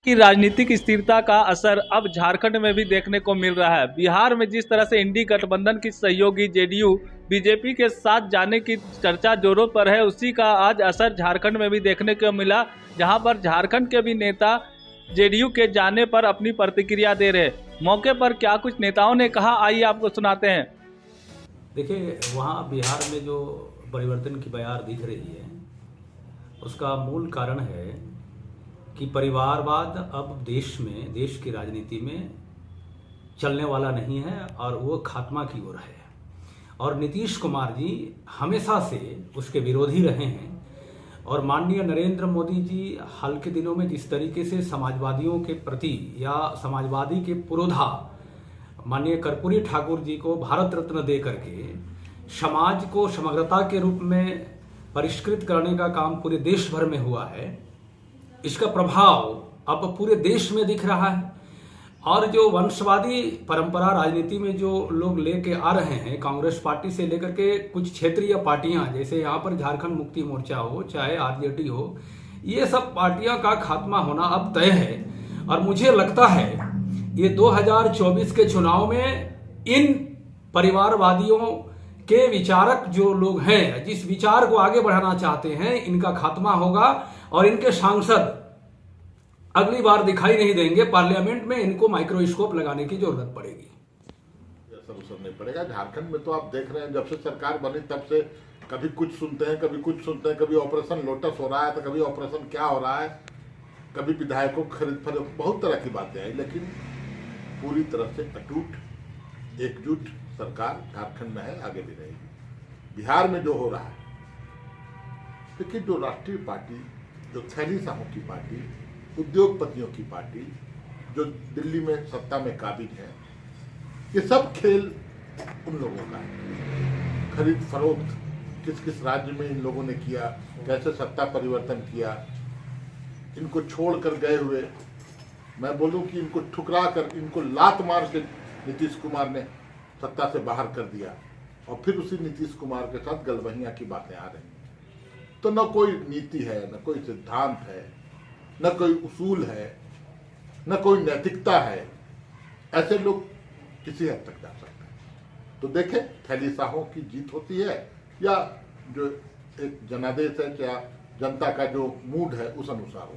की राजनीतिक स्थिरता का असर अब झारखंड में भी देखने को मिल रहा है। बिहार में जिस तरह से इंडी गठबंधन की सहयोगी जेडीयू बीजेपी के साथ जाने की चर्चा जोरों पर है, उसी का आज असर झारखंड में भी देखने को मिला, जहां पर झारखंड के भी नेता जेडीयू के जाने पर अपनी प्रतिक्रिया दे रहे। मौके पर क्या कुछ नेताओं ने कहा, आइए आपको सुनाते हैं। देखिए, वहाँ बिहार में जो परिवर्तन की बयार दिख रही है, उसका मूल कारण है कि परिवारवाद अब देश की राजनीति में चलने वाला नहीं है और वो खात्मा की ओर है। और नीतीश कुमार जी हमेशा से उसके विरोधी रहे हैं। और माननीय नरेंद्र मोदी जी हाल के दिनों में जिस तरीके से समाजवादियों के प्रति या समाजवादी के पुरोधा माननीय कर्पूरी ठाकुर जी को भारत रत्न दे करके समाज को समग्रता के रूप में परिष्कृत करने का काम पूरे देश भर में हुआ है, इसका प्रभाव अब पूरे देश में दिख रहा है। और जो वंशवादी परंपरा राजनीति में जो लोग लेके आ रहे हैं, कांग्रेस पार्टी से लेकर के कुछ क्षेत्रीय पार्टियां, जैसे यहाँ पर झारखंड मुक्ति मोर्चा हो चाहे आरजेडी हो, ये सब पार्टियां का खात्मा होना अब तय है। और मुझे लगता है ये 2024 के चुनाव में इन परिवारवादियों के विचारक जो लोग हैं, जिस विचार को आगे बढ़ाना चाहते हैं, इनका खात्मा होगा और इनके सांसद अगली बार दिखाई नहीं देंगे। पार्लियामेंट में इनको माइक्रोस्कोप लगाने की जरूरत पड़ेगी। सब नहीं पड़ेगा। झारखंड में तो आप देख रहे हैं, जब से सरकार बनी तब से कभी कुछ सुनते हैं, कभी कुछ सुनते हैं, कभी ऑपरेशन लोटस हो रहा है तो कभी ऑपरेशन क्या हो रहा है, कभी विधायकों को खरीद फरोख्त, बहुत तरह की बातें आई। लेकिन पूरी तरह से अटूट एकजुट सरकार झारखंड में है, आगे भी रहेगी। बिहार में जो हो रहा है, देखिए, जो राष्ट्रीय पार्टी, जो थैली साहों की पार्टी, उद्योगपतियों की पार्टी, जो दिल्ली में सत्ता में काबिज है, ये सब खेल उन लोगों का है। खरीद फरोख्त किस किस राज्य में इन लोगों ने किया, कैसे सत्ता परिवर्तन किया, इनको छोड़ कर गए हुए, मैं बोलूं कि इनको ठुकरा कर, इनको लात मार के नीतीश कुमार ने सत्ता से बाहर कर दिया। और फिर उसी नीतीश कुमार के साथ गलबहियां की बातें आ रही। तो न कोई नीति है, न कोई सिद्धांत है, न कोई उसूल है, न कोई नैतिकता है। ऐसे लोग किसी हद तक जा सकते हैं। तो देखें, थैली साहों की जीत होती है या जो एक जनादेश है, क्या जनता का जो मूड है उस अनुसार हो।